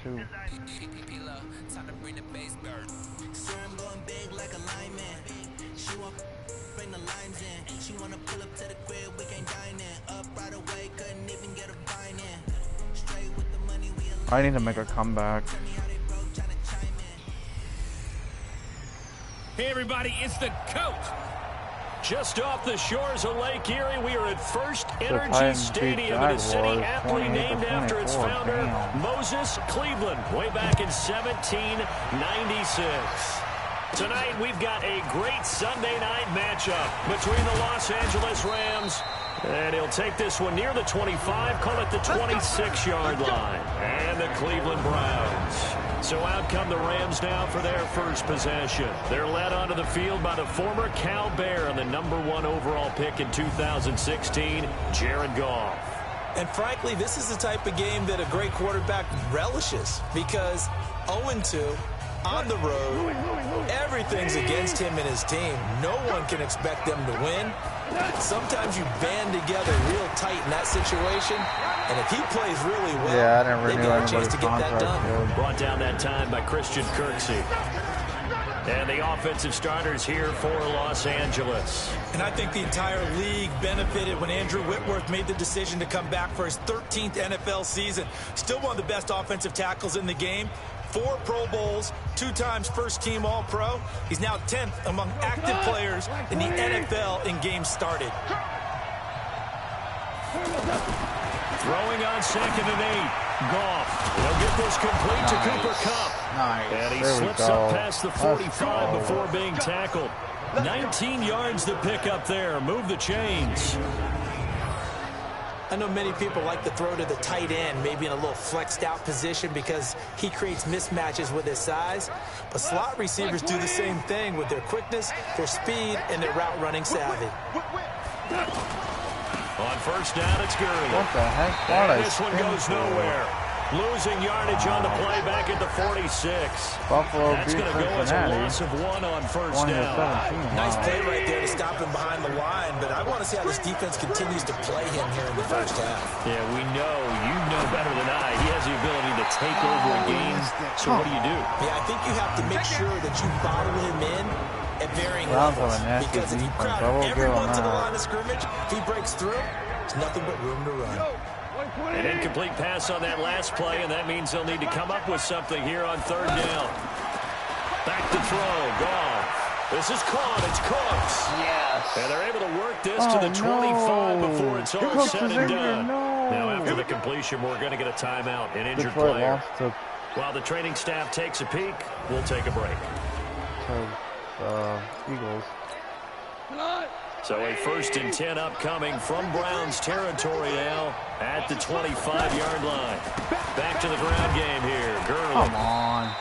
too. I need to make a comeback. Hey everybody, it's the coach. Just off the shores of Lake Erie, we are at First Energy Stadium in a city aptly named after its founder, Moses Cleveland, way back in 1796. Tonight, we've got a great Sunday night matchup between the Los Angeles Rams, and he'll take this one near the 25, call it the 26-yard line, and the Cleveland Browns. So out come the Rams now for their first possession. They're led onto the field by the former Cal Bear and the #1 overall pick in 2016, Jared Goff. And frankly, this is the type of game that a great quarterback relishes because 0-2 on the road, everything's against him and his team. No one can expect them to win. Sometimes you band together real tight in that situation, and if he plays really well, they've got a chance to get that done. Brought down that time by Christian Kirksey. And the offensive starters here for Los Angeles. And I think the entire league benefited when Andrew Whitworth made the decision to come back for his 13th NFL season. Still one of the best offensive tackles in the game. 4 Pro Bowls, 2 times first-team All-Pro. He's now 10th among active players in the NFL in games started. Throwing on 2nd and 8. Goff. He'll get this complete to Cooper Kupp. And he slips up past the 45 before being tackled. 19 yards to pick up there. Move the chains. I know many people like to throw to the tight end, maybe in a little flexed out position because he creates mismatches with his size. But slot receivers do the same thing with their quickness, their speed, and their route running savvy. On first down, it's Gurley. What the heck? And this one goes nowhere. Losing yardage on the play back at the 46. Buffalo That's going to go as a loss of 1 on first down. Nice play right there to stop him behind the line, but I want to see how this defense continues to play him here in the first half. Yeah, we know, you know better than I, he has the ability to take over a game. So what do you do? Yeah, I think you have to make sure that you bottle him in at varying levels, because if you crowd everyone to the line of scrimmage, if he breaks through, there's nothing but room to run. An incomplete pass on that last play, and that means they'll need to come up with something here on 3rd down. Back to throw, Goff. This is caught, it's Cooks. Yes. And they're able to work this to the 25 before it's all said and done. Now after the completion, we're going to get a timeout, an injured player. While the training staff takes a peek, we'll take a break. Eagles. So a 1st and 10 upcoming from Browns territory now at the 25-yard line. Back to the ground game here. Gurley. Come on.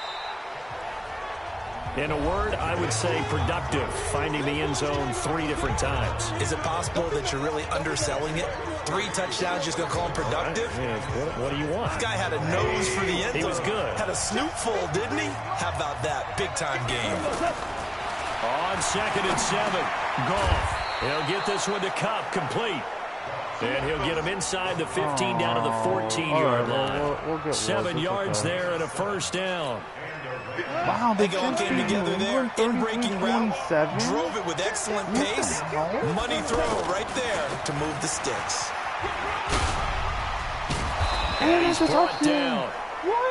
In a word, I would say productive, finding the end zone 3 different times. Is it possible that you're really underselling it? 3 touchdowns, just going to call him productive? Yeah, what do you want? This guy had a nose for the end zone. He was good. Had a snoot full, didn't he? How about that? Big-time game. On 2nd and 7, Goff. He'll get this one to Kupp, complete. And he'll get him inside the 15 down to the 14-yard line. We'll 7 yards there and a first down. Wow, they all came together there in breaking route. Drove it with excellent pace. Money throw right there to move the sticks. And he's brought down.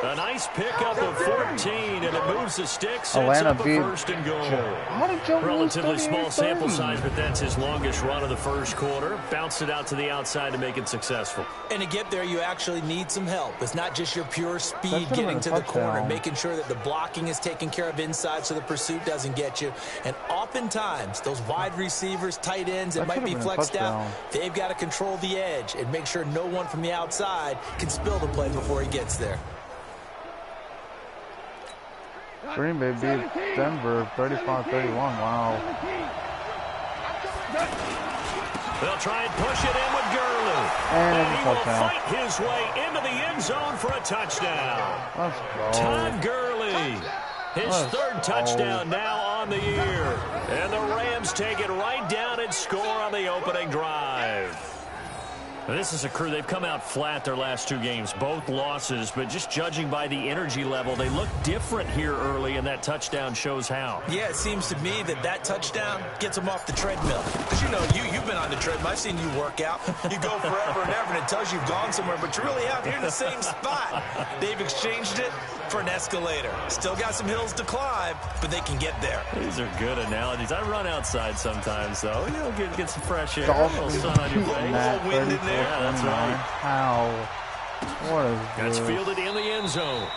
A nice pickup of 14, and it moves the sticks. Sets up a 1st and goal. Relatively small sample size, but that's his longest run of the first quarter. Bounced it out to the outside to make it successful. And to get there, you actually need some help. It's not just your pure speed getting to the corner, making sure that the blocking is taken care of inside so the pursuit doesn't get you. And oftentimes, those wide receivers, tight ends, that might be flexed out, they've got to control the edge and make sure no one from the outside can spill the play before he gets there. Green Bay beat Denver 35-31. Wow. They'll try and push it in with Gurley. And he will fight his way into the end zone for a touchdown. Let's go. Todd Gurley. His 3rd touchdown now on the year. And the Rams take it right down and score on the opening drive. This is a crew, they've come out flat their last 2 games, both losses, but just judging by the energy level, they look different here early, and that touchdown shows how. Yeah, it seems to me that touchdown gets them off the treadmill. Because, you know, you've been on the treadmill. I've seen you work out. You go forever and ever, and it tells you you've gone somewhere, but you're really out here in the same spot. They've exchanged it for an escalator. Still got some hills to climb, but they can get there. These are good analogies. I run outside sometimes, though. You know, get some fresh air, a little sun on your face. A little wind in there. Yeah, that's right. How? What is That's this? fielded in the end zone.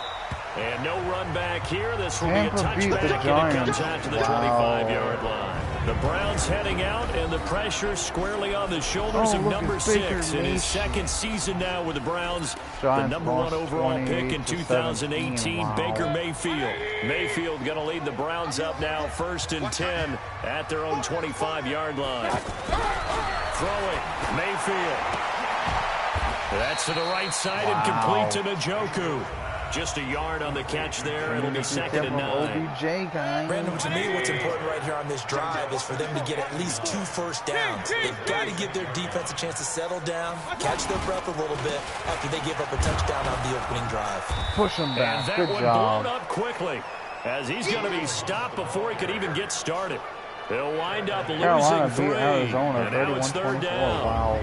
And no run back here. This will Tampa be a beat the touchback, and it comes Giants. out to the Wow. 25-yard line. The Browns heading out, and the pressure squarely on the shoulders of look number at Baker 6 in his Mayfield. second season now with the Browns. Giants the number 1 lost overall pick in 28-17. 2018, Wow. Baker Mayfield. Mayfield going to lead the Browns up now, 1st and 10 at their own 25-yard line. Throwing, Mayfield. That's to the right side and complete to Njoku. Just a yard on the catch there. It'll be 2nd and 9. OBJ guy. Brandon, to me, what's important right here on this drive is for them to get at least 2 first downs. They've got to give their defense a chance to settle down, catch their breath a little bit after they give up a touchdown on the opening drive. Push him And back. that Good one job. blown up quickly as he's going to be stopped before he could even get started. He'll wind up Carolina losing 3. beat Arizona And now it's 3rd 31-24. down. Wow.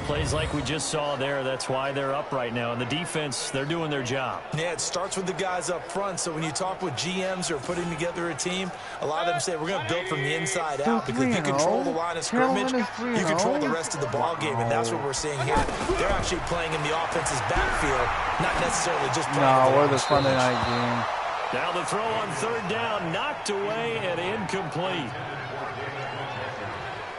Plays like we just saw there. That's why they're up right now. And the defense, they're doing their job. Yeah, it starts with the guys up front. So when you talk with GMs who are putting together a team, a lot of them say we're going to build from the inside out because if you control the line of scrimmage, you control the rest of the ball game, and that's what we're seeing here. They're actually playing in the offense's backfield, not necessarily just playing. No, we're the Sunday night game. Now the throw on 3rd down, knocked away and incomplete.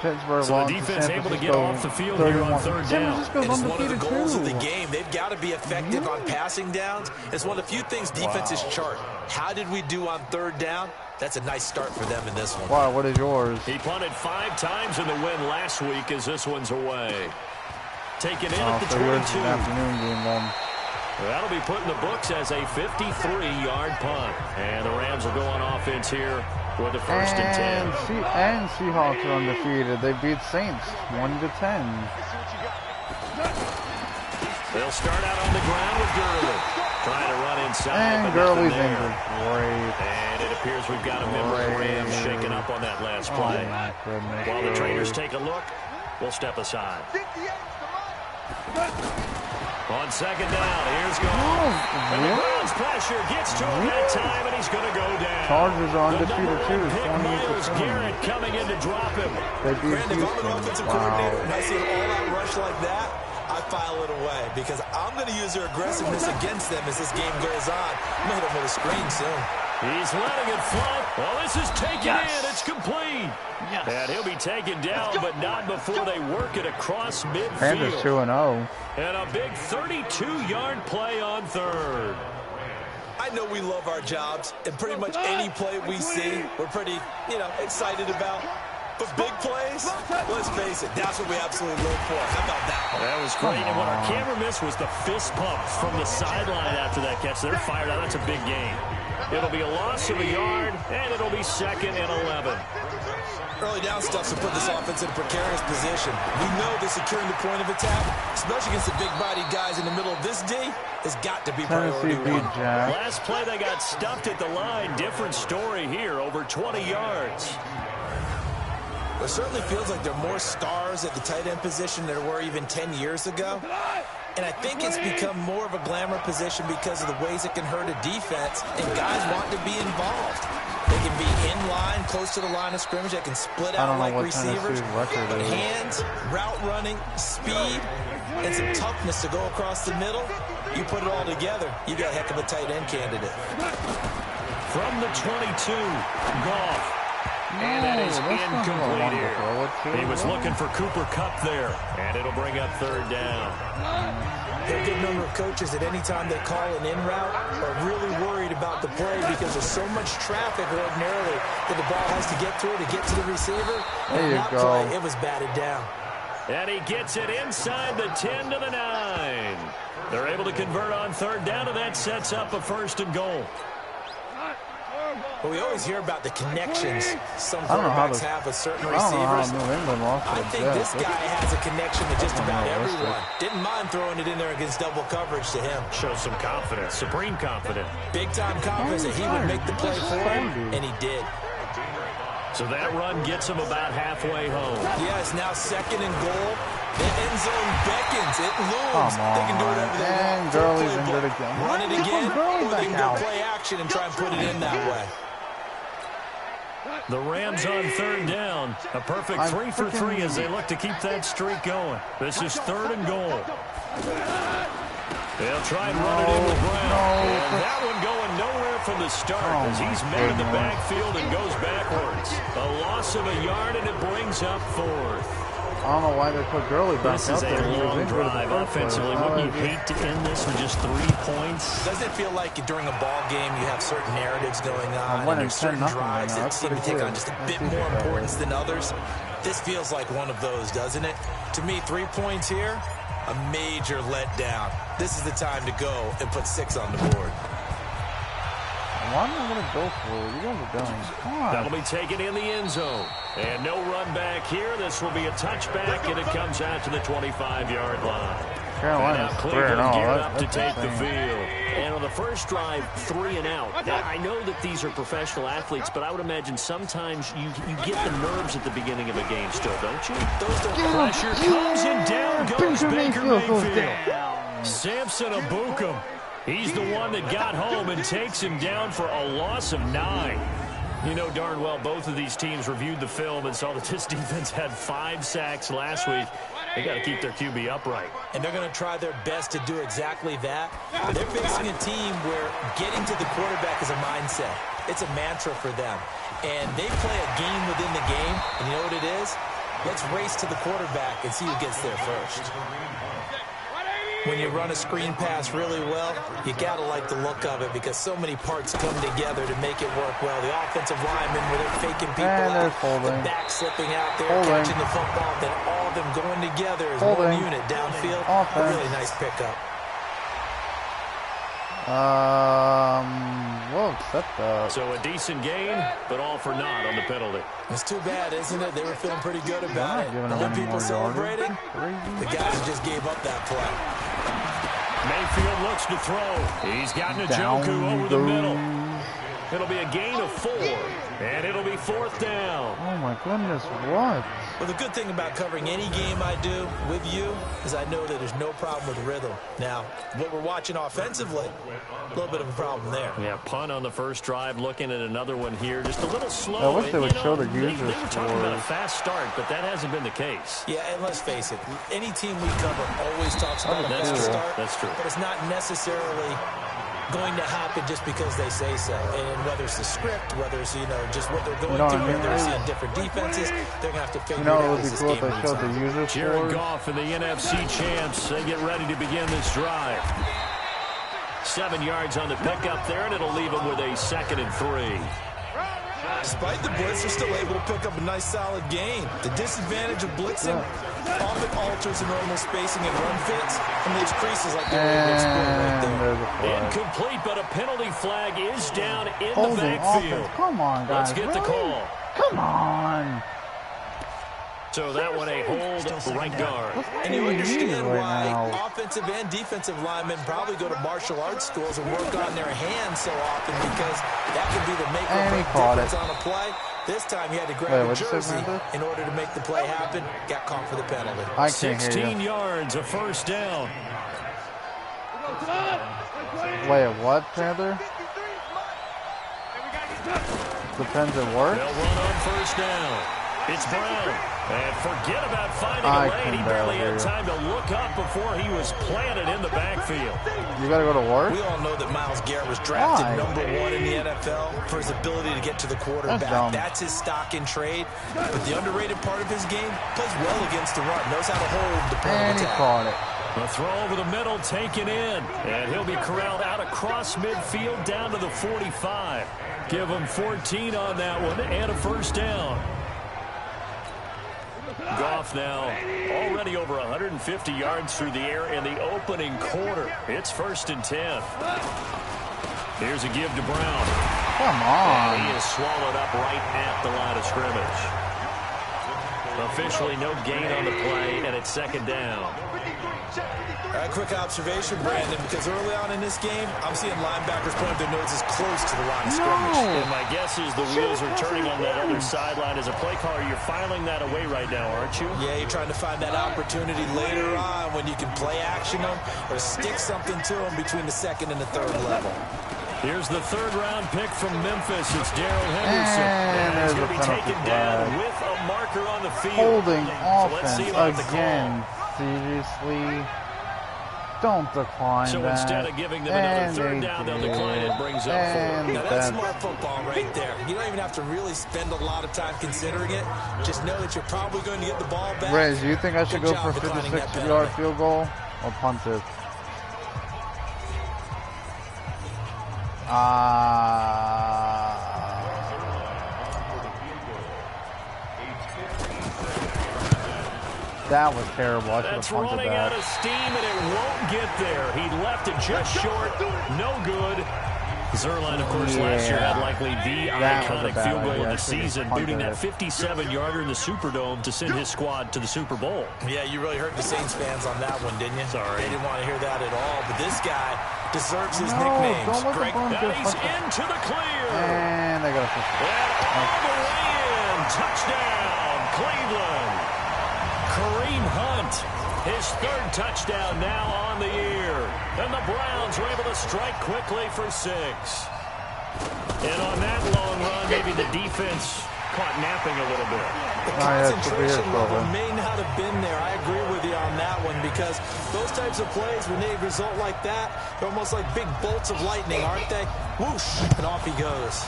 Pittsburgh So the lost to defense San able to Francisco get off the field here on 3rd San down. Francisco's It's one of the undefeated goals of the too. game. They've got to be effective on passing downs. It's one of the few things defenses chart. How did we do on 3rd down? That's a nice start for them in this one. Wow, what is yours? He punted 5 times in the win last week as this one's away. Taken in at the So yours is 22. an afternoon game then. That'll be put in the books as a 53-yard punt. And the Rams will go on offense here with the 1st and 10. And Seahawks are undefeated. They beat Saints 1-10. They'll start out on the ground with Gurley. Trying to run inside, And but Gurley's nothing there. injured. Great. And it appears we've got a member of the Rams shaken up on that last play. Oh my goodness. While the traders take a look, we'll step aside. On 2nd down, here's Goff. And the really? Browns pressure gets to him that time, and he's going to go down. Chargers are The undefeated number too, 1 pick, 28-7. Miles Garrett, coming in to drop him. They beat Brandon, if I'm an offensive Houston. coordinator and Wow. I see an all-out rush like that, I file it away because I'm going to use their aggressiveness against them as this game goes on. I'm going to hit them with a screen soon. He's letting it float. Well, this is taken in. It's complete. Yes. And he'll be taken down, but not before they work it across Panthers midfield. 2-0. And a big 32-yard play on 3rd. I know we love our jobs, and pretty much any play we see, we're pretty, excited about. But big plays, let's face it, that's what we absolutely live for. How about that one? That was great. And what our camera missed was the fist pump from the sideline after that catch. They're fired out. That's a big game. It'll be a loss of a yard, and it'll be 2nd and 11. Early down stuff to put this offense in a precarious position. We know that securing the point of attack, especially against the big-bodied guys in the middle of this D, has got to be priority Tennessee beat one. Jack. Last play, they got stuffed at the line. Different story here, over 20 yards. It certainly feels like there are more stars at the tight end position than there were even 10 years ago. And I think it's become more of a glamour position because of the ways it can hurt a defense, and guys want to be involved. They can be in line, close to the line of scrimmage. They can split out like receivers. But hands, route running, speed, and some toughness to go across the middle, you put it all together, you got a heck of a tight end candidate. From the 22, Goff. And that is incomplete here. He was looking for Cooper Kupp there, and it'll bring up 3rd down. There are a good number of coaches at any time they call an in route are really worried about the play because there's so much traffic ordinarily that the ball has to get through to get to the receiver. There you that go. play, it was batted down. And he gets it inside the 10 to the 9. They're able to convert on 3rd down, and that sets up a 1st and goal. Well, we always hear about the connections some quarterbacks have with certain receivers. I think this guy has a connection with just about everyone. Didn't mind throwing it in there against double coverage to him. Shows some confidence, supreme confidence. Big-time confidence that he would make the play for him, and he did. So that run gets him about halfway home. Yes, now 2nd and goal. The end zone beckons. It looms. They can do whatever they want. Gurley's injured again. Run it again, or they can go play action and try and put it in that way. The Rams on 3rd down. A perfect 3 for 3 as they look to keep that streak going. This is 3rd and goal. They'll try and run it in with Brown. And that one going nowhere from the start as he's met in the backfield and goes backwards. A loss of a yard, and it brings up 4th. I don't know why they put Gurley back out there. This is a long drive offensively. Wouldn't you hate to end this with just 3 points? Doesn't it feel like during a ball game you have certain narratives going on and there's certain drives that seem to take on just a bit more importance than others? This feels like one of those, doesn't it? To me, 3 points here, a major letdown. This is the time to go and put 6 on the board. Why am I going to go for it? You guys are done. Come on. That'll be taken in the end zone. And no run back here. This will be a touchback, and it comes out to the 25-yard line. Carolina's Cleveland geared up to take the field. And on the first drive, 3 and out. Now, I know that these are professional athletes, but I would imagine sometimes you get the nerves at the beginning of a game still, don't you? Pressure comes and down goes Baker Mayfield. Samson Abukum. He's the one that got home and takes him down for a loss of 9. You know darn well both of these teams reviewed the film and saw that this defense had 5 sacks last week. They got to keep their QB upright. And they're going to try their best to do exactly that. But they're facing a team where getting to the quarterback is a mindset. It's a mantra for them. And they play a game within the game. And you know what it is? Let's race to the quarterback and see who gets there first. When you run a screen pass really well, you got to like the look of it because so many parts come together to make it work well. The offensive linemen, where they're faking people out, the back slipping out there, catching the football, then all of them going together as one unit downfield. A really nice pickup. Well, except that. So a decent gain, but all for naught on the penalty. It's too bad, isn't it? They were feeling pretty good about it. The whole people celebrating, the guys who just gave up that play. Mayfield looks to throw. He's got Njoku over the middle. It'll be a gain of 4, and it'll be 4th down. Oh, my goodness, what? Well, the good thing about covering any game I do with you is I know that there's no problem with rhythm. Now, what we're watching offensively, a little bit of a problem there. Yeah, punt on the first drive, looking at another one here. Just a little slow. I wish they would show the users. They were talking about a fast start, but that hasn't been the case. Yeah, and let's face it, any team we cover always talks about a fast start. That's true. But it's not necessarily going to happen just because they say so. And whether it's the script, whether it's, just what they're going through, whether they're seeing different defenses, they're going to have to figure it out. It would be cool if they showed the user scores. Jared Goff and the NFC champs, they get ready to begin this drive. 7 yards on the pickup there, and it'll leave them with a 2nd and 3. Despite the blitz, they're still able to pick up a nice, solid gain. The disadvantage of blitzing often alters the normal spacing and run fits and leaves creases like they were able to exploit right there. Incomplete, but a penalty flag is down in the backfield. Come on, guys. Let's get the call. Come on. So that one a hold right guard. And you understand why offensive and defensive linemen probably go to martial arts schools and work on their hands so often, because that could be the make or break difference on a play. This time he had to grab a jersey in order to make the play happen. Got caught for the penalty. 16 yards, a 1st down. Wait, what, Panther? Depends on work. They'll run on 1st down. It's Brown. And forget about finding a lane. He barely had time to look up before he was planted in the backfield. You got to go to work? We all know that Myles Garrett was drafted #1 in the NFL for his ability to get to the quarterback. That's his stock in trade. But the underrated part of his game, plays well against the run. Knows how to hold the point of attack. And he caught it. A throw over the middle, taken in. And he'll be corralled out across midfield down to the 45. Give him 14 on that one and a 1st down. Goff now already over 150 yards through the air in the opening quarter. It's 1st and 10. Here's a give to Brown. Come on. And he is swallowed up right at the line of scrimmage. Officially no gain on the play, and it's second down. A quick observation, Brandon, because early on in this game, I'm seeing linebackers point their noses close to the line of scrimmage. And my guess is the wheels are turning on that other sideline. As a play caller, you're filing that away right now, aren't you? Yeah, you're trying to find that opportunity later on when you can play action them or stick something to them between the second and the third level. Here's the third-round pick from Memphis. It's Darrell Henderson. And he's going to be taken down with a marker on the field. Holding offense again. Seriously. Don't decline so that. Instead of giving them another third down, they'll decline it. Brings up four. Now that's smart football right there. You don't even have to really spend a lot of time considering it. Just know that you're probably going to get the ball back. Rez, do you think I should go for a 56-yard field goal or punt it? That was terrible. I should have punted that. That's running out of steam, and it won't get there. He left it just short. No good. Zuerlein, of course, last year had likely the iconic field goal of the season, booting that 57-yarder in the Superdome to send his squad to the Super Bowl. Yeah, you really hurt the Saints fans on that one, didn't you? Sorry. They didn't want to hear that at all. But this guy deserves his nicknames. Greg, he's into the clear. And they got a all the way in. Touchdown, Cleveland. Kareem Hunt, his third touchdown now on the year. And the Browns were able to strike quickly for 6. And on that long run, maybe the defense caught napping a little bit. The concentration level may not have been there. I agree with you on that one because those types of plays, when they result like that, they're almost like big bolts of lightning, aren't they? Whoosh, and off he goes.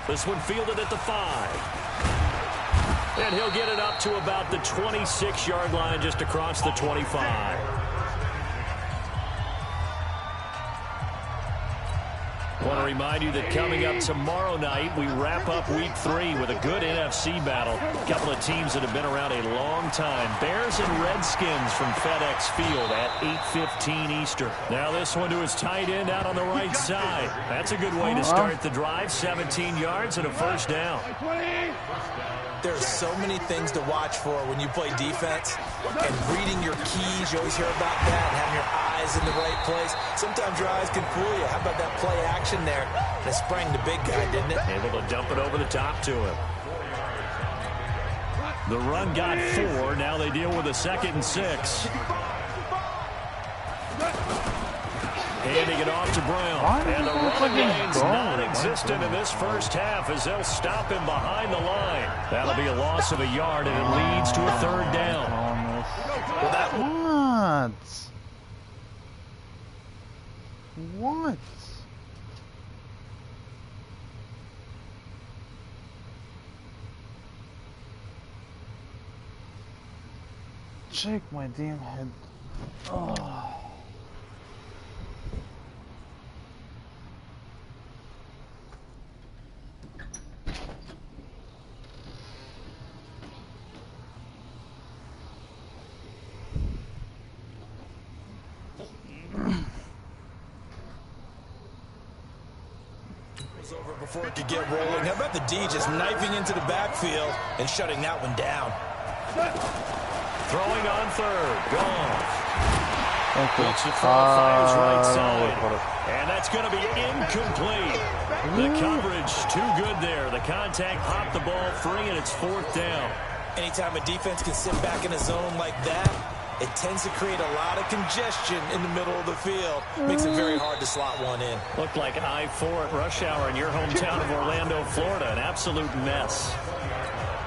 This one fielded at the 5. And he'll get it up to about the 26-yard line, just across the 25. Want to remind you that coming up tomorrow night, we wrap up Week 3 with a good NFC battle. A couple of teams that have been around a long time. Bears and Redskins from FedEx Field at 8:15 Eastern. Now this one to his tight end out on the right side. That's a good way to start the drive. 17 yards and a first down. There's so many things to watch for when you play defense. And reading your keys, you always hear about that. Having your eyes in the right place. Sometimes your eyes can fool you. How about that play action there? That sprang the big guy, didn't it? Able to dump it over the top to him. The run got 4. Now they deal with a 2nd and 6. Handing it off to Brown. And the run gain's non-existent in this first half as they'll stop him behind the line. That'll be a loss of a yard, and it leads to a third down. Well, What? Shake my damn head. Oh. Over before it could get rolling. How about the D just knifing into the backfield and shutting that one down? Throwing on third. Gone. Looks to throw, fires right side. And that's going to be incomplete. The coverage too good there. The contact popped the ball free, and it's 4th down. Anytime a defense can sit back in a zone like that, it tends to create a lot of congestion in the middle of the field. Makes it very hard to slot one in. Looked like I-4 at rush hour in your hometown of Orlando, Florida. An absolute mess.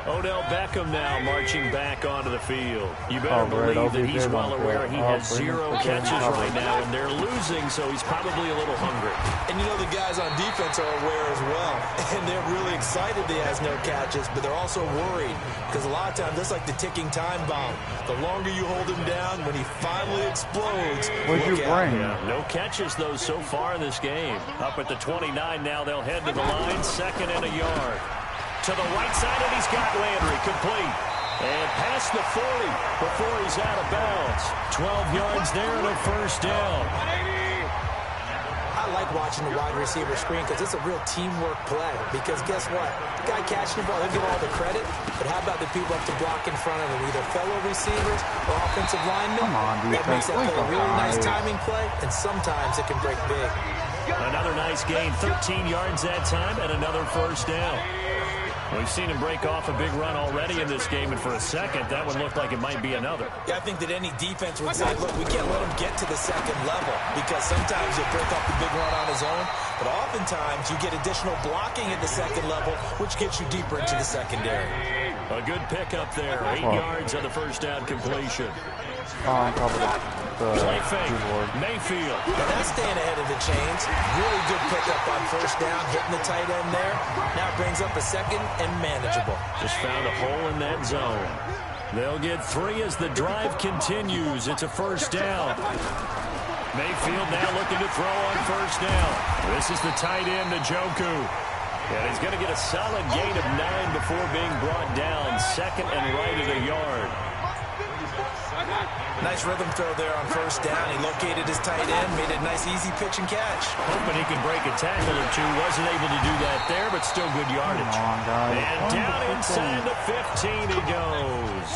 Odell Beckham now marching back onto the field. You better believe that he's well aware he has 0 catches right now, and they're losing, so he's probably a little hungry. And you know the guys on defense are aware as well. And they're really excited that he has no catches, but they're also worried because a lot of times that's like the ticking time bomb. The longer you hold him down, when he finally explodes, what'd you bring? Yeah, no catches, though, so far in this game. Up at the 29 now, they'll head to the line, 2nd and a yard. To the right side, and he's got Landry complete. And past the 40 before he's out of bounds. 12 yards there and a first down. I like like watching the wide receiver screen because it's a real teamwork play. Because guess what? The guy catching the ball, he'll get all the credit. But how about the people up to block in front of him, either fellow receivers or offensive linemen? Come on, that makes that play a really nice timing play, and sometimes it can break big. Another nice gain, 13 yards that time, and another first down. We've seen him break off a big run already in this game, and for a second, that one looked like it might be another. Yeah, I think that any defense would say, look, we can't let him get to the second level because sometimes he'll break off the big run on his own, but oftentimes you get additional blocking at the second level, which gets you deeper into the secondary. A good pickup there, 8 yards on the first down completion. On top of Play fake, Mayfield. Now that's staying ahead of the chains. Really good pickup on first down, hitting the tight end there. Now brings up a second and manageable. Just found a hole in that zone. They'll get 3 as the drive continues. It's a first down. Mayfield now looking to throw on first down. This is the tight end, Njoku. And he's going to get a solid gain of 9 before being brought down. Second and right at a yard. Nice rhythm throw there on first down. He located his tight end, made a nice easy pitch and catch. Hoping he can break a tackle or two. Wasn't able to do that there, but still good yardage. And down inside the 15 he goes.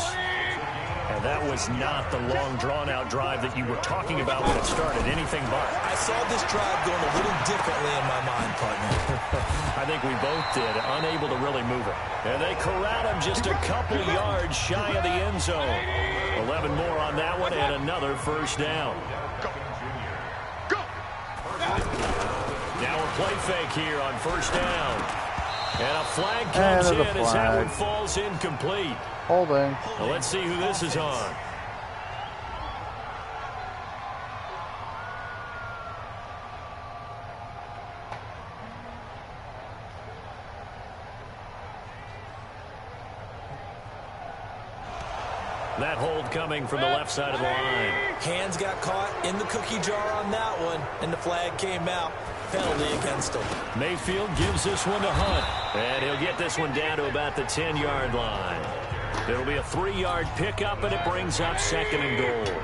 And that was not the long, drawn-out drive that you were talking about when it started. Anything but. I saw this drive going a little differently in my mind, partner. I think we both did. Unable to really move it. And they corral him just a couple yards shy of the end zone. 11 more on that one and another first down. Now a play fake here on first down. And a flag comes in as that one falls incomplete. Holding. Well, let's see who this is on. That hold coming from the left side of the line. Hands got caught in the cookie jar on that one, and the flag came out. Penalty against him. Mayfield gives this one to Hunt, and he'll get this one down to about the 10-yard line. It'll be a 3-yard pickup, and it brings up second and goal.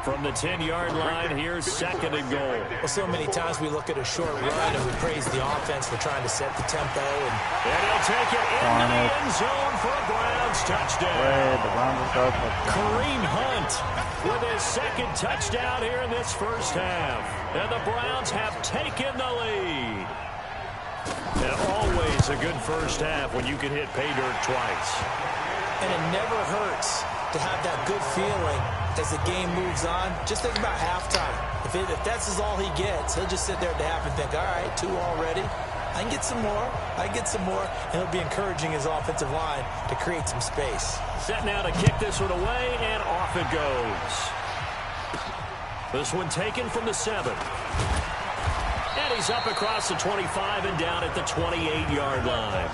From the 10-yard line, here's second and goal. Well, so many times we look at a short run and we praise the offense for trying to set the tempo. And he'll take it into the end zone for a Browns touchdown. Kareem Hunt with his second touchdown here in this first half. And the Browns have taken the lead. And always a good first half when you can hit pay dirt twice. And it never hurts to have that good feeling as the game moves on. Just think about halftime. If that's all he gets, he'll just sit there at the half and think, all right, 2 already. I can get some more. I can get some more. And he'll be encouraging his offensive line to create some space. Set now to kick this one away, and off it goes. This one taken from the 7. And he's up across the 25 and down at the 28-yard line.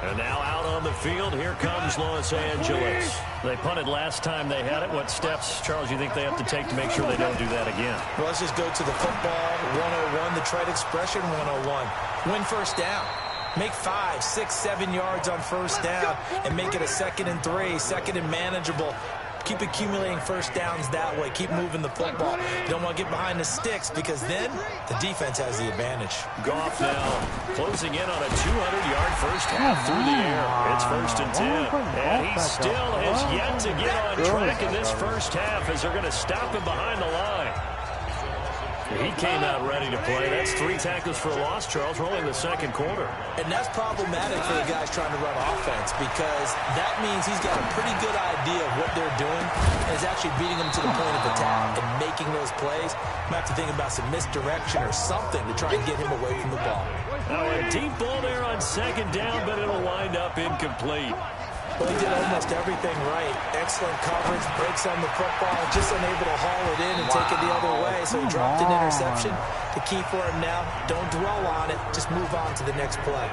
And now out on the field, here comes Los Angeles. They punted last time they had it. What steps, Charles, you think they have to take to make sure they don't do that again? Well, let's just go to the football 101, the trade expression 101. Win first down. Make 5, 6, 7 yards on first down and make it a 2nd and 3, second and manageable. Keep accumulating first downs that way. Keep moving the football. You don't want to get behind the sticks because then the defense has the advantage. Goff now closing in on a 200-yard first half through the air. It's 1st and 10. And he still has yet to get on track in this first half as they're going to stop him behind the line. He came out ready to play. That's 3 tackles for a loss, Charles, rolling the second quarter. And that's problematic for the guys trying to run offense because that means he's got a pretty good idea of what they're doing and is actually beating them to the point of attack and making those plays. Might have to think about some misdirection or something to try and get him away from the ball. Now a deep ball there on second down, but it'll wind up incomplete. Well, he did almost everything right. Excellent coverage, breaks on the football, just unable to haul it in and take it the other way. So he dropped an interception. The key for him now, don't dwell on it. Just move on to the next play.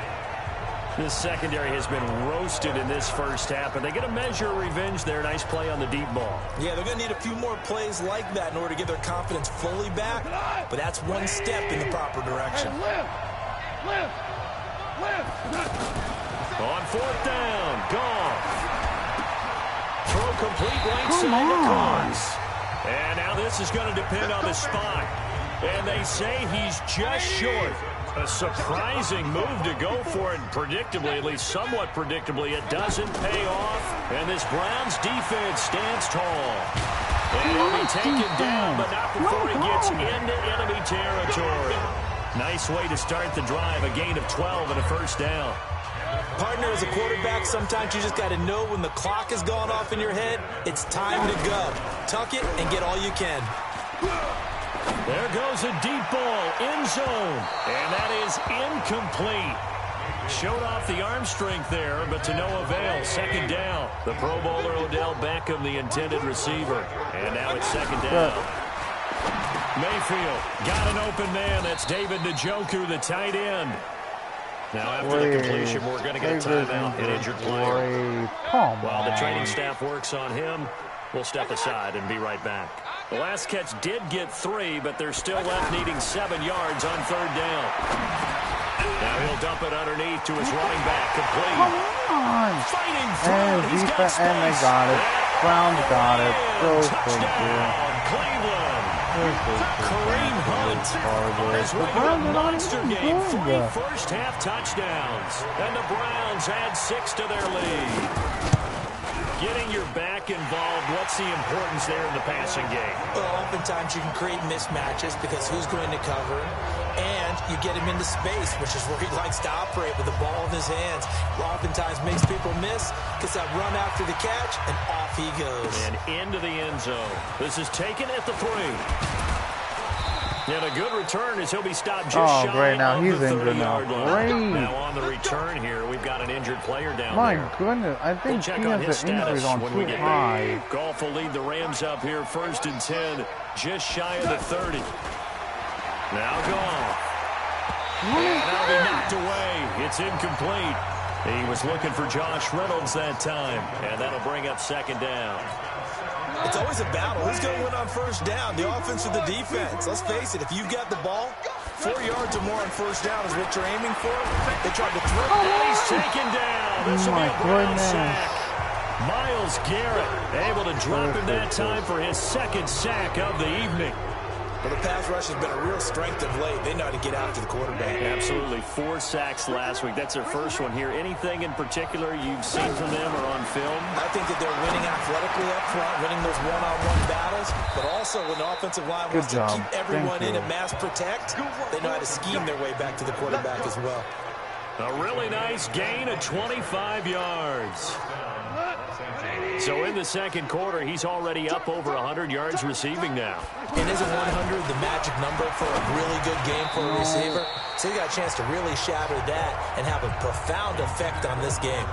This secondary has been roasted in this first half, but they get a measure of revenge there. Nice play on the deep ball. Yeah, they're going to need a few more plays like that in order to get their confidence fully back. But that's one step in the proper direction. On fourth down, Goff. Throw complete right side to Combs. And now this is going to depend on the spot. And they say he's just short. A surprising move to go for it. Predictably, at least somewhat predictably, it doesn't pay off. And this Browns defense stands tall. And he'll be taken down, but not before he gets into enemy territory. Nice way to start the drive. A gain of 12 and a first down. Partner, as a quarterback, sometimes you just got to know when the clock has gone off in your head, it's time to go. Tuck it and get all you can. There goes a deep ball, end zone, and that is incomplete. Showed off the arm strength there, but to no avail. Second down. The Pro Bowler Odell Beckham, the intended receiver. And now it's second down. Mayfield got an open man. That's David Njoku, the tight end. Now after the completion, we're going to get a timeout, an injured player. While the training staff works on him, we'll step aside and be right back. The last catch did get 3, but they're still left needing 7 yards on third down. Now he'll dump it underneath to his running back, complete. Come on. Fighting through it. He's got space. And they got it. Browns got it. Touchdown, Cleveland. Kareem Hunt has won a monster game. 3 first-half touchdowns. And the Browns add 6 to their lead. Getting your back involved, what's the importance there in the passing game? Well, oftentimes you can create mismatches because who's going to cover him, and you get him into space, which is where he likes to operate with the ball in his hands. Oftentimes makes people miss, gets that run after the catch, and off he goes. And into the end zone. This is taken at the 3. And a good return as he'll be stopped just shy of the 30-yard line. Now on the return here, we've got an injured player down there. My goodness, I think we'll he has an injury on too high. Goff will lead the Rams up here, 1st and 10, just shy of the 30. Now Goff. And that'll be knocked away. It's incomplete. He was looking for Josh Reynolds that time, and that'll bring up second down. It's always a battle. Who's going to win on first down, the offense or the defense? Let's face it, if you've got the ball, 4 yards or more on first down is what you're aiming for. They tried to throw. And he's taken down. This will be a Brown sack. Myles Garrett able to drop him that time for his 2nd sack of the evening. Well, the pass rush has been a real strength of late. They know how to get after the quarterback. Absolutely. 4 sacks last week. That's their first one here. Anything in particular you've seen from them or on film? I think that they're winning athletically up front, winning those one-on-one battles, but also when the offensive line wants to keep everyone in and mass protect, they know how to scheme their way back to the quarterback as well. A really nice gain of 25 yards. So in the second quarter, he's already up over 100 yards receiving now. And isn't 100 the magic number for a really good game for a receiver? So you got a chance to really shatter that and have a profound effect on this game.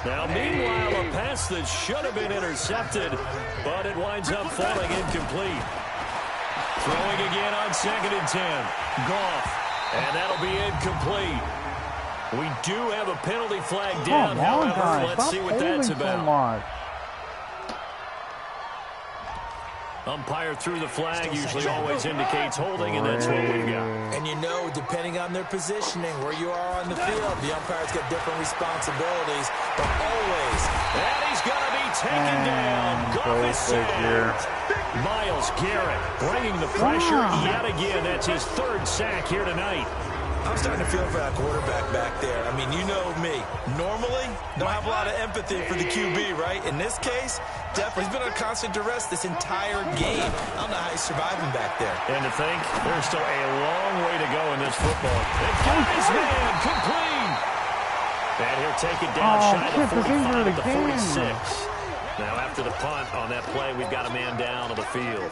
Now, meanwhile, a pass that should have been intercepted, but it winds up falling incomplete. Throwing again on 2nd and 10. Goff. And that'll be incomplete. We do have a penalty flag down, however, let's see what that's about. Umpire threw the flag, usually always indicates holding, and that's what we've got. And you know, depending on their positioning, where you are on the field, the umpire's got different responsibilities, but always. And he's going to be taken down. Goff is sacked. Myles Garrett bringing the pressure yet again. That's his 3rd sack here tonight. I'm starting to feel for that quarterback back there. I mean, you know me. Normally, don't have a lot of empathy for the QB, right? In this case, definitely. He's been on constant duress this entire game. I don't know how he's surviving back there. And to think, there's still a long way to go in this football. And guy's man, complete. And he'll take it down shy of the 45 at the 46. Now, after the punt on that play, we've got a man down on the field.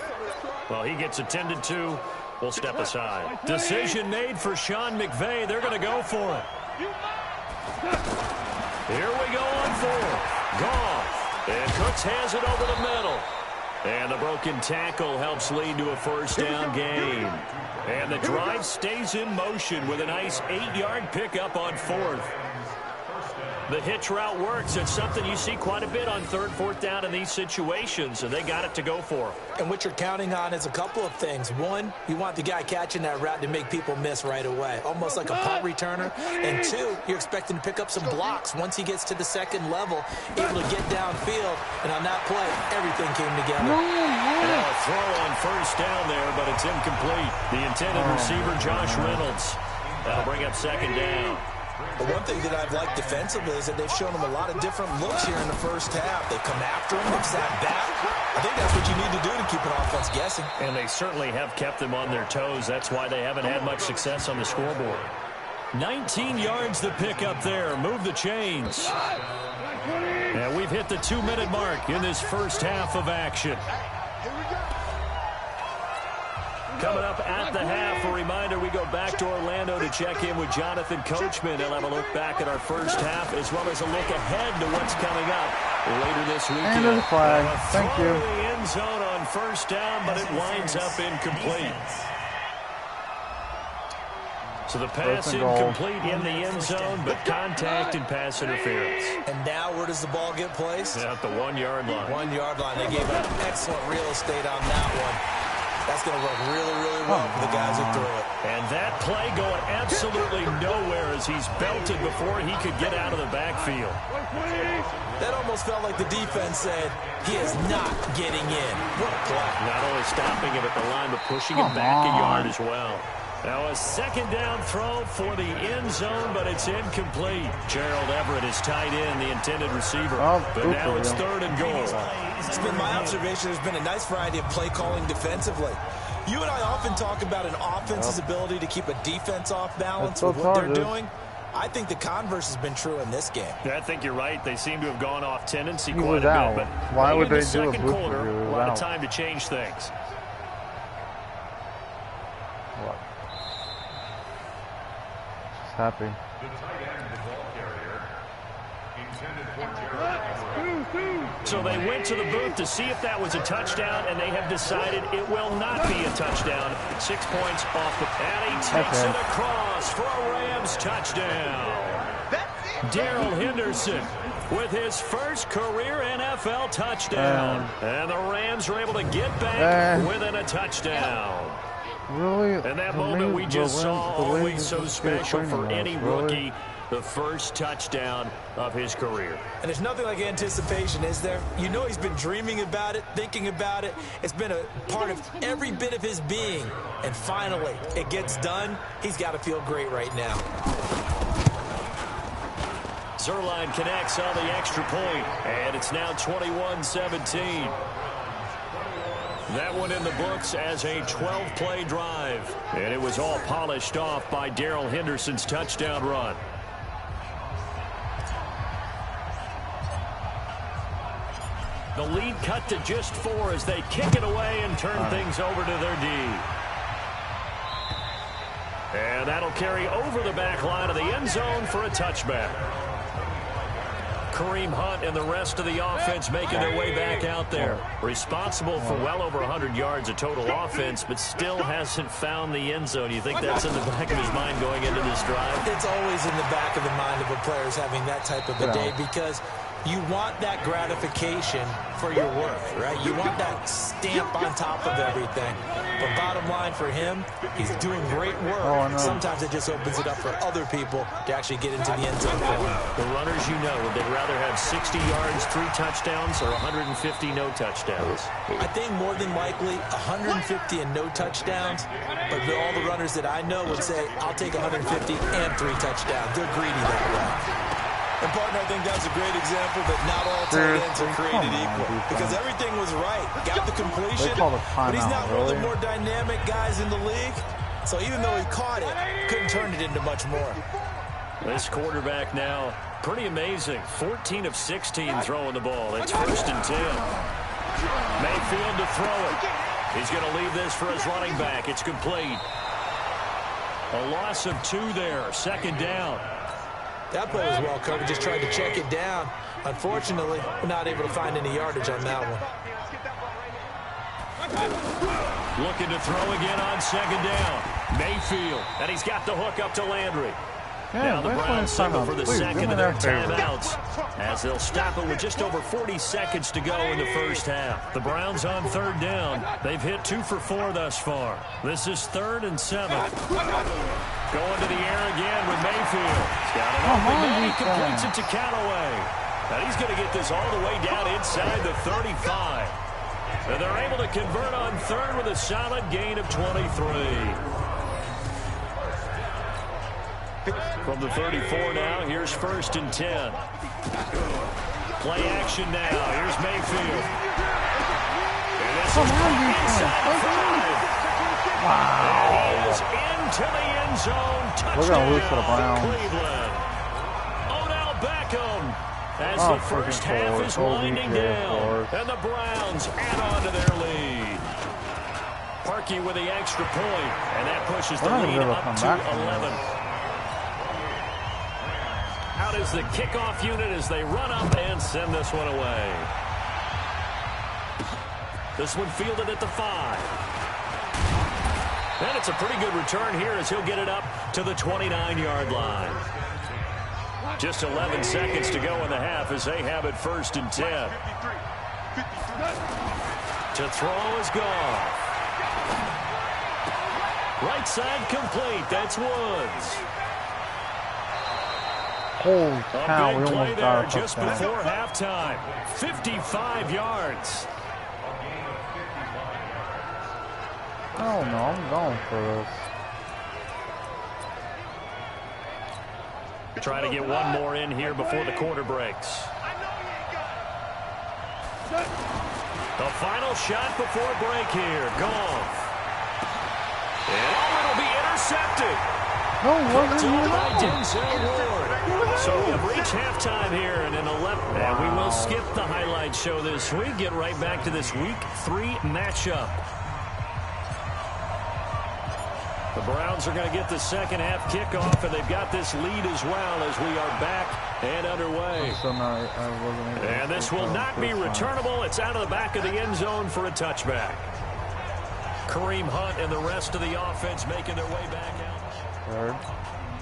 Well, he gets attended to. We'll step aside. Decision made for Sean McVay. They're going to go for it. Here we go on 4th. Goff. And Cooks has it over the middle. And the broken tackle helps lead to a first down gain. And the drive stays in motion with a nice 8-yard pickup on 4th. The hitch route works. It's something you see quite a bit on 3rd, 4th down in these situations, and they got it to go for. And what you're counting on is a couple of things. One, you want the guy catching that route to make people miss right away, almost like a punt returner. And two, you're expecting to pick up some blocks once he gets to the 2nd level, able to get downfield. And on that play, everything came together. A throw on 1st down there, but it's incomplete. The intended receiver, Josh Reynolds. That'll bring up 2nd down. But one thing that I've liked defensively is that they've shown him a lot of different looks here in the 1st half. They come after him, they've sat back. I think that's what you need to do to keep an offense guessing. And they certainly have kept them on their toes. That's why they haven't had much success on the scoreboard. 19 yards to pick up there. Move the chains. And we've hit the 2-minute mark in this 1st half of action. Coming up at the half, a reminder, we go back to Orlando to check in with Jonathan Coachman. He'll have a look back at our 1st half as well as a look ahead to what's coming up later this weekend. And the flag. Thank you. The end zone on 1st down, but it winds up incomplete. So the pass incomplete in the end zone, but contact and pass interference. And now where does the ball get placed? At the 1-yard line. 1-yard line. They gave up excellent real estate on that one. That's going to work really, really well for the guys who threw it. And that play going absolutely nowhere as he's belted before he could get out of the backfield. That almost felt like the defense said, he is not getting in. What a play. Not only stopping him at the line, but pushing him back a yard as well. Now a 2nd down throw for the end zone, but it's incomplete. Gerald Everett is tied in, the intended receiver. But now it's 3rd and goal. It's been my observation there's been a nice variety of play calling defensively. You and I often talk about an offense's ability to keep a defense off balance with what they're doing. I think the converse has been true in this game. Yeah, I think you're right. They seem to have gone off tendency quite a bit. But why would they do a quarter? A lot of time to change things. What? Just happy. So they went to the booth to see if that was a touchdown, and they have decided it will not be a touchdown. 6 points off the pad. He takes it across for a Rams touchdown. Darrell Henderson with his first career NFL touchdown. And the Rams are able to get back within a touchdown. Really? And that moment we just saw, always so special for any rookie. The first touchdown of his career. And there's nothing like anticipation, is there? You know he's been dreaming about it, thinking about it. It's been a part of every bit of his being. And finally, it gets done. He's got to feel great right now. Zerline connects on the extra point, and it's now 21-17. That one in the books as a 12-play drive. And it was all polished off by Darrell Henderson's touchdown run. The lead cut to just 4 as they kick it away and turn things over to their D. And that'll carry over the back line of the end zone for a touchback. Kareem Hunt and the rest of the offense making their way back out there. Responsible for well over 100 yards of total offense, but still hasn't found the end zone. You think that's in the back of his mind going into this drive? It's always in the back of the mind of a player having that type of a day, because you want that gratification for your work, right? You want that stamp on top of everything. But bottom line for him, he's doing great work. Sometimes it just opens it up for other people to actually get into the end zone for him. The runners, you know, they'd rather have 60 yards, 3 touchdowns, or 150 no touchdowns. I think more than likely 150 and no touchdowns, but all the runners that I know would say, I'll take 150 and 3 touchdowns. They're greedy that way. And, partner, I think that's a great example that not all tight ends are created equal. Because everything was right. Got the completion, but he's not one of the more dynamic guys in the league. So even though he caught it, couldn't turn it into much more. This quarterback now, pretty amazing. 14 of 16 throwing the ball. It's 1st and 10. Mayfield to throw it. He's going to leave this for his running back. It's complete. A loss of 2 there. 2nd down. That play was well covered. Just tried to check it down. Unfortunately, we're not able to find any yardage on that one. Looking to throw again on 2nd down. Mayfield, and he's got the hook up to Landry. Now the Browns signal for the second of their timeouts as they'll stop it with just over 40 seconds to go in the first half. The Browns on third down. They've hit 2 for 4 thus far. This is 3rd and 7. Going to the air again with Mayfield. He's got an open man. He completes it to Callaway. And he's going to get this all the way down inside the 35. And they're able to convert on third with a solid gain of 23. From the 34 now, here's 1st and 10. Play action now. Here's Mayfield. And this is inside the 5. Wow. And he is into the end zone. Touchdown, we're going to lose for the Browns. Cleveland. Odell Beckham as the first half is winding down. And the Browns add on to their lead. Parkey with the extra point. And that pushes the lead up to 11. Out is the kickoff unit as they run up and send this one away. This one fielded at the 5. And it's a pretty good return here as he'll get it up to the 29-yard line. Just 11 seconds to go in the half as they have it 1st and 10. To throw is gone. Right side complete. That's Woods. Holy cow, we almost got a just before halftime. 55 yards. Oh no, I'm going for this. Trying to get one more in here before the quarter breaks. The final shot before break here. Goff. And it'll be intercepted. No, wasn't So we have reached halftime here in an 11. And we will skip the highlight show this week. Get right back to this week 3 matchup. The Browns are going to get the second half kickoff, and they've got this lead as well as we are back and underway. And this will not be returnable. It's out of the back of the end zone for a touchback. Kareem Hunt and the rest of the offense making their way back out.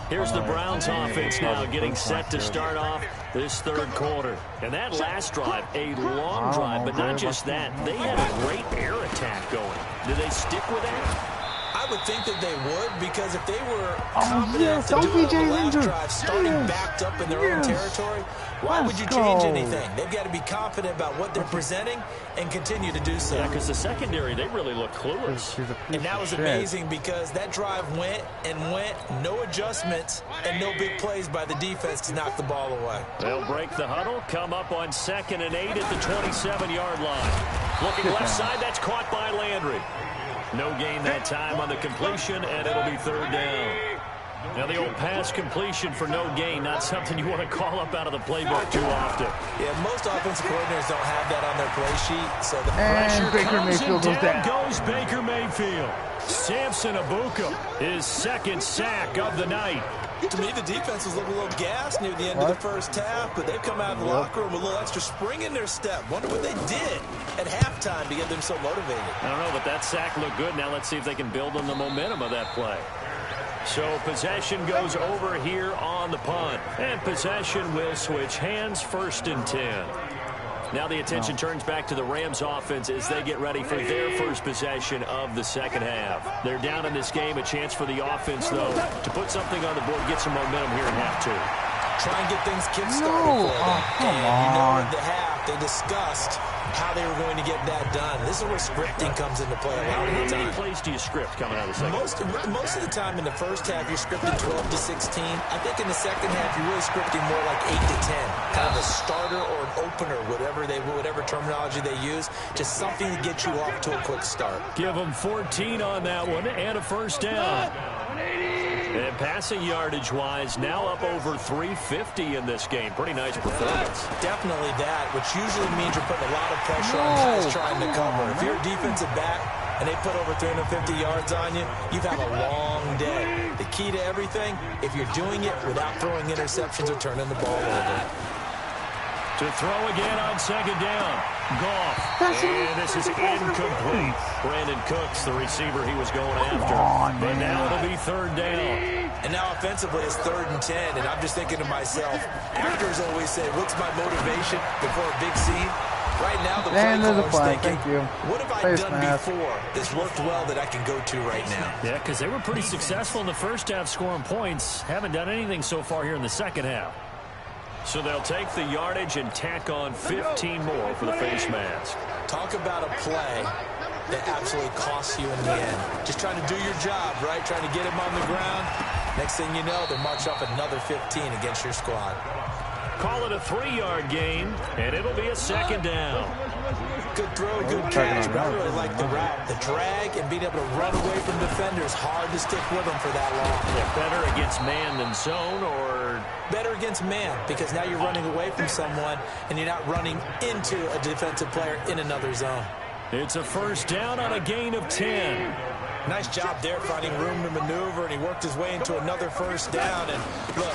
Here's the Browns offense now getting set to start off this third quarter. And that last drive, a long drive, but not just that. They had a great air attack going. Did they stick with that? I would think that they would, because if they were confident to do it on the last drive, starting backed up in their own territory, why would you change anything? They've got to be confident about what they're presenting and continue to do so. Yeah, because the secondary, they really look clueless. And that was amazing because that drive went and went, no adjustments, and no big plays by the defense to knock the ball away. They'll break the huddle, come up on 2nd and 8 at the 27-yard line. Looking left side, that's caught by Landry. No gain that time on the completion, and it'll be 3rd down. Now, the old pass completion for no gain, not something you want to call up out of the playbook too often. Yeah, most offensive coordinators don't have that on their play sheet. So the pressure comes, and down goes Baker Mayfield. Samson Abuka, his 2nd sack of the night. To me, the defense was looking a little gassed near the end of the first half, but they've come out of the locker room with a little extra spring in their step. Wonder what they did at halftime to get them so motivated. I don't know, but that sack looked good. Now let's see if they can build on the momentum of that play. So possession goes over here on the punt. And possession will switch hands, 1st and 10. Now the attention turns back to the Rams offense as they get ready for their first possession of the second half. They're down in this game. A chance for the offense, though, to put something on the board, get some momentum here in half 2. Try and get things kick-started for them. You know, at the half, they discussed how they were going to get that done. This is where scripting comes into play a lot of the time. How many plays do you script coming out of the second? Most of the time in the first half, you're scripting 12 to 16. I think in the second half, you're really scripting more like 8 to 10. Kind of a starter or an opener, whatever terminology they use. Just something to get you off to a quick start. Give them 14 on that one and a 1st down. And passing yardage-wise, now up over 350 in this game. Pretty nice performance. Definitely that, which usually means you're putting a lot of pressure on guys trying to cover. If you're a defensive back and they put over 350 yards on you, you've had a long day. The key to everything, if you're doing it without throwing interceptions or turning the ball over. To throw again on second down. Goff. And this is incomplete. Brandon Cooks, the receiver he was going after. But now it'll be third down. And now offensively it's 3rd and 10. And I'm just thinking to myself, actors always say, what's my motivation before a big scene? Right now the play caller's thinking, what have I done before that's worked well that I can go to right now? Yeah, because they were pretty successful in the first half scoring points. Haven't done anything so far here in the second half. So they'll take the yardage and tack on 15 more for the face mask. Talk about a play that absolutely costs you in the end. Just trying to do your job, right? Trying to get him on the ground. Next thing you know, they'll march up another 15 against your squad. Call it a 3-yard gain, and it'll be a second down. Good throw, good catch, but I really like the route. The drag and being able to run away from defenders. Hard to stick with them for that long. Yeah, better against man than zone, or better against man, because now you're running away from someone and you're not running into a defensive player in another zone. It's a first down on a gain of 10. Nice job there finding room to maneuver, and he worked his way into another first down. And look,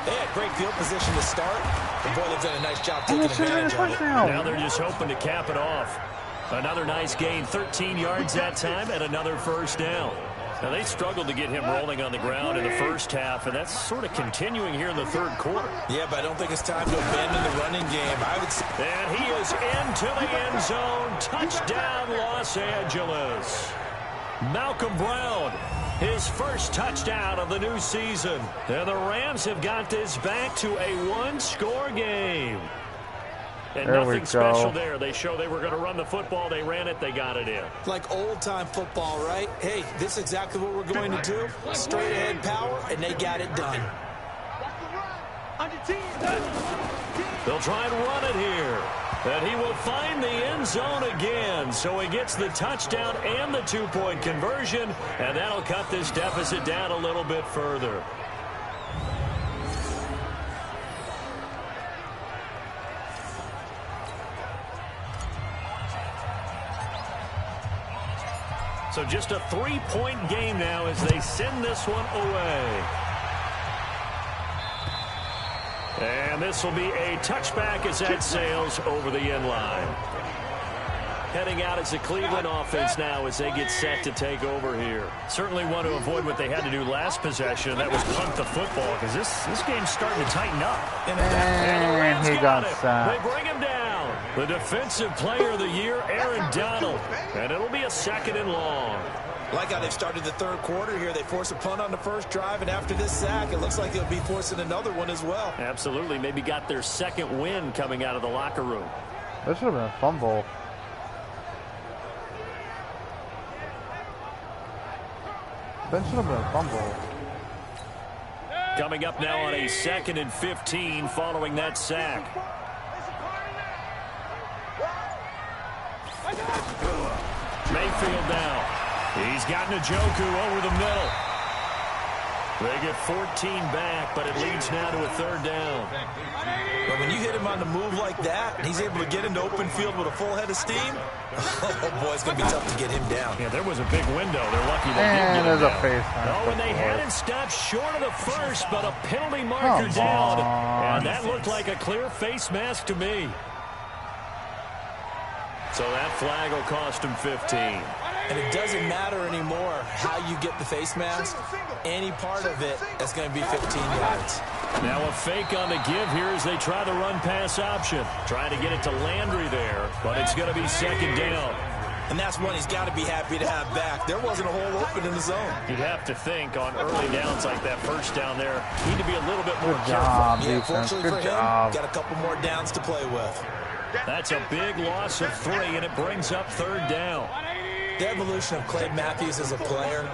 they had great field position to start. The boy did a nice job taking advantage of it. Now they're just hoping to cap it off. Another nice gain, 13 yards that time, and another first down. Now, they struggled to get him rolling on the ground in the first half, and that's sort of continuing here in the third quarter. Yeah, but I don't think it's time to abandon the running game. And he is into the end zone. Touchdown, Los Angeles. Malcolm Brown, his first touchdown of the new season. And the Rams have got this back to a one-score game. And nothing special there. They show they were going to run the football. They ran it. They got it in. Like old-time football, right? Hey, this is exactly what we're going to do. Straight-ahead power, and they got it done. They'll try and run it here. And he will find the end zone again. So he gets the touchdown and the two-point conversion. And that'll cut this deficit down a little bit further. So just a 3-point game now as they send this one away. And this will be a touchback as that sails over the end line. Heading out as the Cleveland offense now as they get set to take over here. Certainly want to avoid what they had to do last possession. That was punt the football, because this game's starting to tighten up. And he got sacked. They bring him down. The defensive player of the year, Aaron Donald. And it'll be a 2nd and long. Like how they've started the third quarter here. They force a punt on the first drive, and after this sack, it looks like they'll be forcing another one as well. Absolutely. Maybe got their second win coming out of the locker room. This should have been a fumble. That should have been a fumble. Coming up now on a 2nd and 15 following that sack. Mayfield now. He's got Njoku over the middle. They get 14 back, but it leads now to a 3rd down. But when you hit him on the move like that, and he's able to get into open field with a full head of steam, oh boy, it's going to be tough to get him down. Yeah, there was a big window. They're lucky they didn't get him there's down. a face mask. Oh, and they had it stopped short of the first, but a penalty marker down. And that looked like a clear face mask to me. So that flag will cost him 15. And it doesn't matter anymore how you get the face mask. Any part of it, that's going to be 15 yards. Now a fake on the give here as they try the run-pass option. Trying to get it to Landry there, but it's going to be 2nd down. And that's one he's got to be happy to have back. There wasn't a hole open in the zone. You'd have to think on early downs like that first down there, need to be a little bit more Good job, careful. Yeah, defense. fortunately Good for him, job. got a couple more downs to play with. That's a big loss of 3, and it brings up 3rd down. The evolution of Clay Matthews as a player,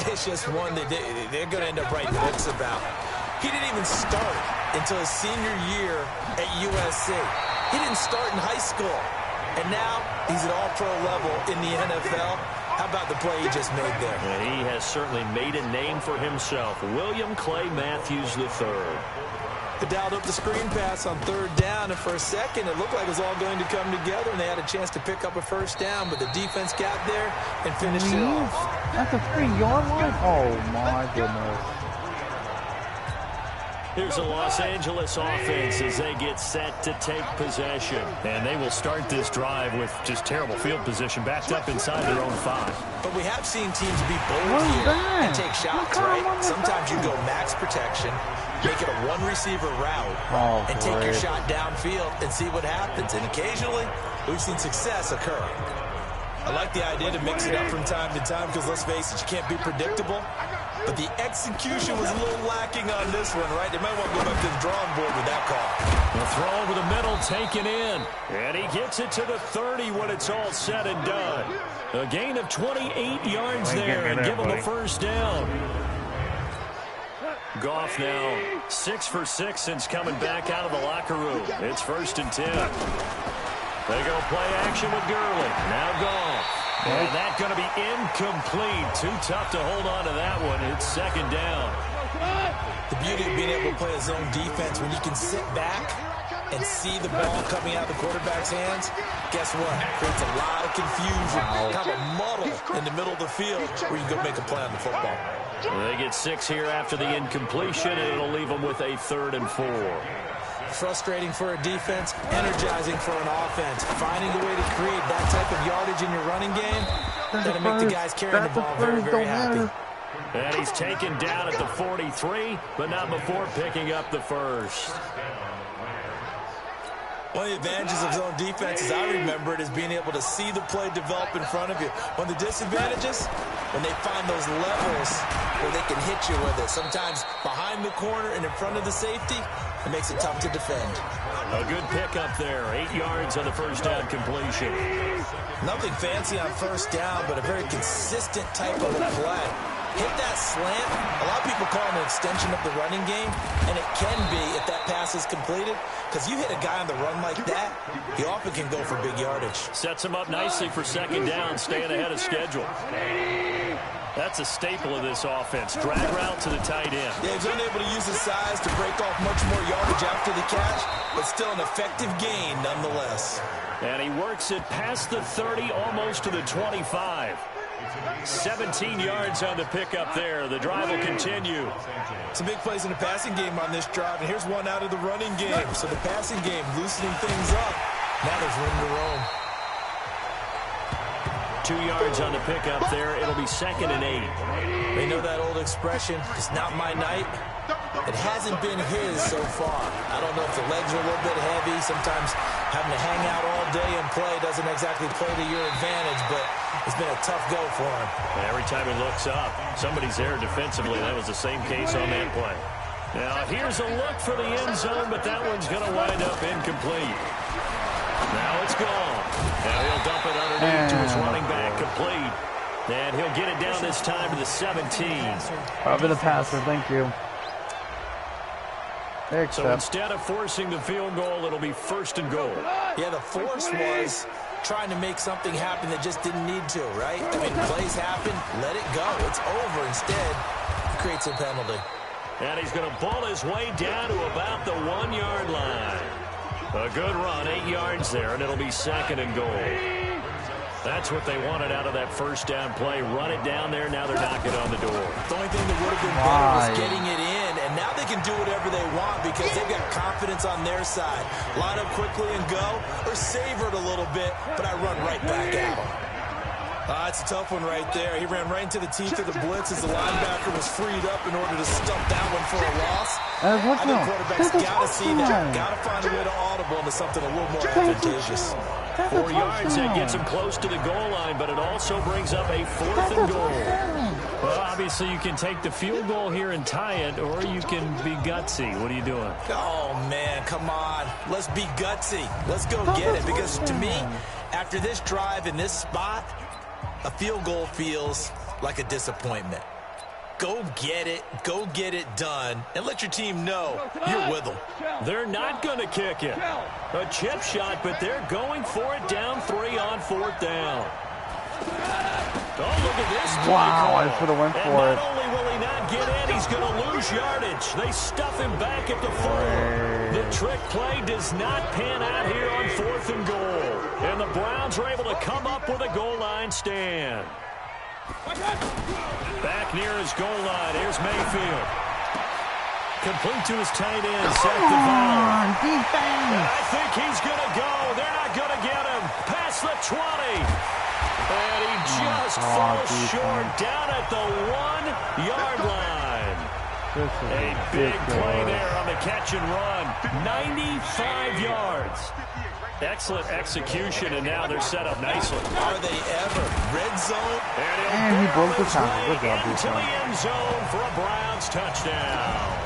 it's just one that they're going to end up writing books about. He didn't even start until his senior year at USC. He didn't start in high school. And now he's at all-pro level in the NFL. How about the play he just made there? Yeah, he has certainly made a name for himself. William Clay Matthews III. They dialed up the screen pass on 3rd down, and for a second, it looked like it was all going to come together, and they had a chance to pick up a first down, but the defense got there and finished it off. At the 3-yard line? Oh, my goodness. Here's the Los Angeles offense as they get set to take possession. And they will start this drive with just terrible field position, backed up inside their own 5. But we have seen teams be bold here and take shots, right? Sometimes you go max protection, make it a one-receiver route, and take your shot downfield and see what happens. And occasionally, we've seen success occur. I like the idea to mix it up from time to time because, let's face it, you can't be predictable. But the execution was a little lacking on this one, right? They might want to go back to the drawing board with that call. The throw over the middle taken in. And he gets it to the 30 when it's all said and done. A gain of 28 yards there and give him a first down. Goff now 6 for 6 since coming back out of the locker room. It's 1st and 10. They go play action with Gurley. Now Goff. And that's going to be incomplete. Too tough to hold on to that one. It's 2nd down. The beauty of being able to play a zone defense when you can sit back and see the ball coming out of the quarterback's hands, guess what? Creates a lot of confusion, kind of a muddle in the middle of the field where you can go make a play on the football. They get 6 here after the incompletion, and it'll leave them with a 3rd and 4. Frustrating for a defense, energizing for an offense. Finding a way to create that type of yardage in your running game, that'll make the guys carrying the ball very, very happy. And he's taken down at the 43, but not before picking up the first. One of the advantages of zone defense, as I remember it, is being able to see the play develop in front of you. One of the disadvantages, when they find those levels where they can hit you with it. Sometimes behind the corner and in front of the safety, it makes it tough to defend. A good pickup there. 8 yards on the first down completion. Nothing fancy on first down, but a very consistent type of a play. Hit that slant. A lot of people call it an extension of the running game, and it can be if that pass is completed, because you hit a guy on the run like that, he often can go for big yardage. Sets him up nicely for 2nd down, staying ahead of schedule. That's a staple of this offense. Drag route to the tight end. Yeah, he's unable to use his size to break off much more yardage after the catch, but still an effective gain nonetheless. And he works it past the 30, almost to the 25. 17 yards on the pickup there. The drive will continue. Some big plays in the passing game on this drive, and here's one out of the running game. So the passing game loosening things up. Now there's room to roam. 2 yards on the pickup there. It'll be 2nd and 8. They know that old expression, it's not my night. It hasn't been his so far. I don't know if the legs are a little bit heavy. Sometimes having to hang out all day and play doesn't exactly play to your advantage, but it's been a tough go for him. Every time he looks up, somebody's there defensively. That was the same case on that play. Now, here's a look for the end zone, but that one's going to wind up incomplete. Now it's gone. Now he'll dump it underneath to his running back, complete. And he'll get it down this time to the 17. I'll be the passer, thank you. So instead of forcing the field goal, it'll be 1st and goal. Yeah, the force was trying to make something happen that just didn't need to, right? I mean, plays happen, let it go. It's over. Instead, it creates a penalty. And he's going to ball his way down to about the 1-yard line. A good run, 8 yards there, and it'll be 2nd and goal. That's what they wanted out of that first down play. Run it down there. Now they're knocking on the door. The only thing that would have been better was getting it in, and now they can do whatever they want because they've got confidence on their side. Line up quickly and go, or savor it a little bit, but I run right back out. That's a tough one right there. He ran right into the teeth of the blitz as the linebacker was freed up in order to stump that one for a loss. I think quarterbacks got to see that. Got to find a way to audible into something a little more advantageous. 4 yards, that gets him close to the goal line, but it also brings up a 4th and goal. Well, obviously you can take the field goal here and tie it, or you can be gutsy. What are you doing? Oh, man, come on. Let's be gutsy. Let's go get it, because to me, after this drive in this spot, a field goal feels like a disappointment. Go get it done, and let your team know you're with them. They're not going to kick it. A chip shot, but they're going for it down 3 on 4th down. Oh, look at this. Wow, I should have went for it. Not only will he not get in, he's going to lose yardage. They stuff him back at the 4. The trick play does not pan out here on 4th and goal. And the Browns are able to come up with a goal line stand. Back near his goal line. Here's Mayfield. Complete to his tight end. Come on, defense. I think he's going to go. They're not going to get him. Past the 20. And he just falls short down at the 1-yard line. A big play there on the catch and run. 95 yards. Excellent execution, and now they're set up nicely. Are they ever? Red zone. And he broke the tackle. Good job, into the end zone for a Browns touchdown.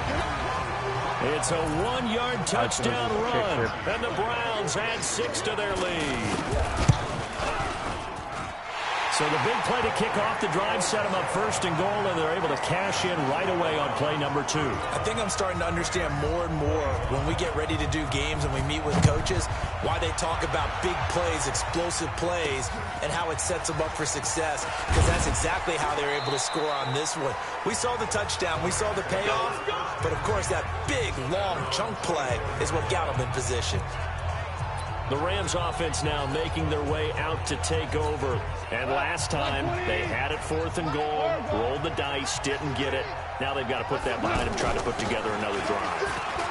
It's a 1-yard touchdown run, and the Browns add 6 to their lead. So the big play to kick off the drive set them up first and goal, and they're able to cash in right away on play number 2. I think I'm starting to understand more and more when we get ready to do games and we meet with coaches why they talk about big plays, explosive plays, and how it sets them up for success, because that's exactly how they were able to score on this one. We saw the touchdown. We saw the payoff. But, of course, that big, long chunk play is what got them in position. The Rams offense now making their way out to take over. And last time, they had it 4th and goal, rolled the dice, didn't get it. Now they've got to put that behind them, try to put together another drive.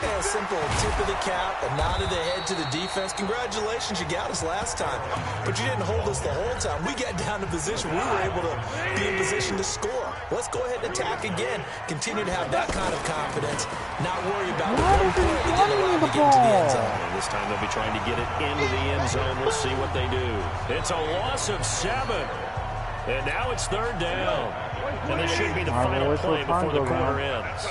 Yeah, a simple tip of the cap, a nod of the head to the defense. Congratulations, you got us last time. But you didn't hold us the whole time. We got down to position. We were able to be in position to score. Let's go ahead and attack again. Continue to have that kind of confidence. Not worry about one play to get allowed to get into the end zone. And this time they'll be trying to get it into the end zone. We'll see what they do. It's a loss of 7. And now it's 3rd down. And this should be the final play before the quarter ends.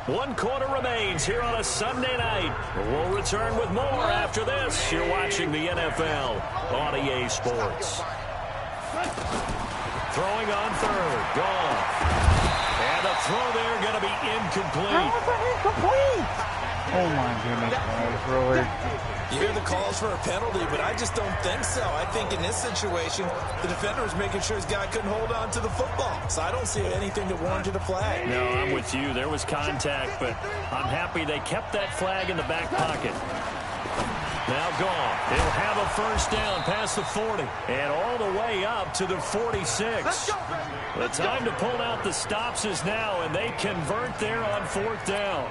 One quarter remains here on a Sunday night. We'll return with more after this. You're watching the NFL on EA Sports. Throwing on 3rd. Gone. And the throw there going to be incomplete. How is that incomplete? Oh my goodness, guys, really? You hear the calls for a penalty, but I just don't think so. I think in this situation, the defender was making sure his guy couldn't hold on to the football. So I don't see anything that warranted a flag. No, I'm with you. There was contact, but I'm happy they kept that flag in the back pocket. Now gone. They'll have a 1st down past the 40 and all the way up to the 46. The time to pull out the stops is now, and they convert there on 4th down.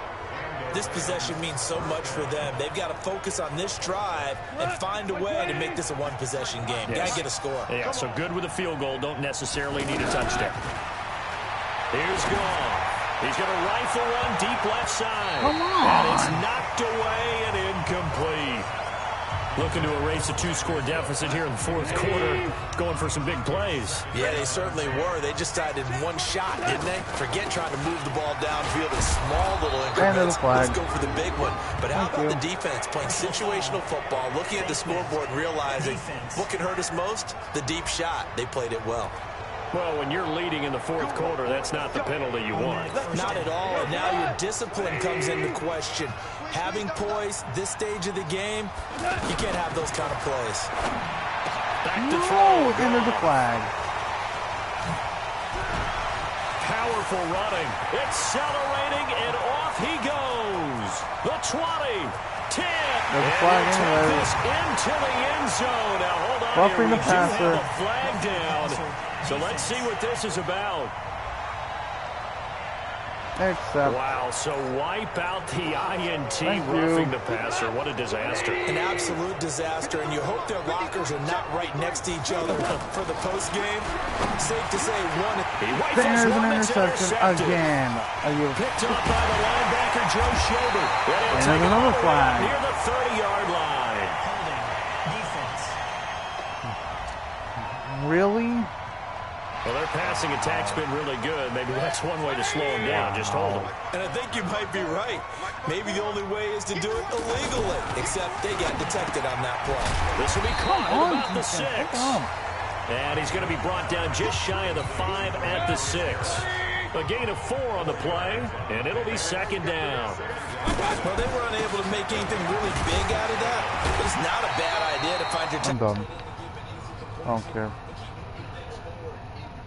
This possession means so much for them. They've got to focus on this drive and find a way to make this a one-possession game. Yes. Got to get a score. Yeah, so good with a field goal. Don't necessarily need a touchdown. Here's Gone. He's going to rifle one deep left side. Come on. And it's knocked away and incomplete. Looking to erase a 2-score deficit here in the 4th quarter. Going for some big plays. Yeah, they certainly were. They just decided one shot, didn't they? Forget trying to move the ball downfield in small little increments. Let's go for the big one. But how about the defense playing situational football, looking at the scoreboard and realizing what can hurt us most? The deep shot. They played it well. Well, when you're leading in the 4th quarter, that's not the penalty you want. Not at all. And now your discipline comes into question. Having poise this stage of the game, you can't have those kind of plays. Back to throw. Into the flag. Powerful running. Accelerating, and off he goes. The 20. 10. There's a flag anyway. This into the end zone. Now hold on. Roughing here. the passer. We do have a flag down. So let's see what this is about. Except. Wow, so wipe out the INT, roughing the passer. What a disaster. An absolute disaster, and you hope their lockers are not right next to each other for the postgame. Safe to say one. There's an interception again. Picked up by the linebacker, Joe Schobert. And there's another flag. Near the 30-yard line. Really? Well, their passing attack's been really good. Maybe that's one way to slow them down. Just hold them. And I think you might be right. Maybe the only way is to do it illegally, except they got detected on that play. This will be caught at about the 6. And he's going to be brought down just shy of the 5 at the 6. A gain of 4 on the play, and it'll be 2nd down. Well, they were unable to make anything really big out of that. It's not a bad idea to find your... I'm done. I don't care.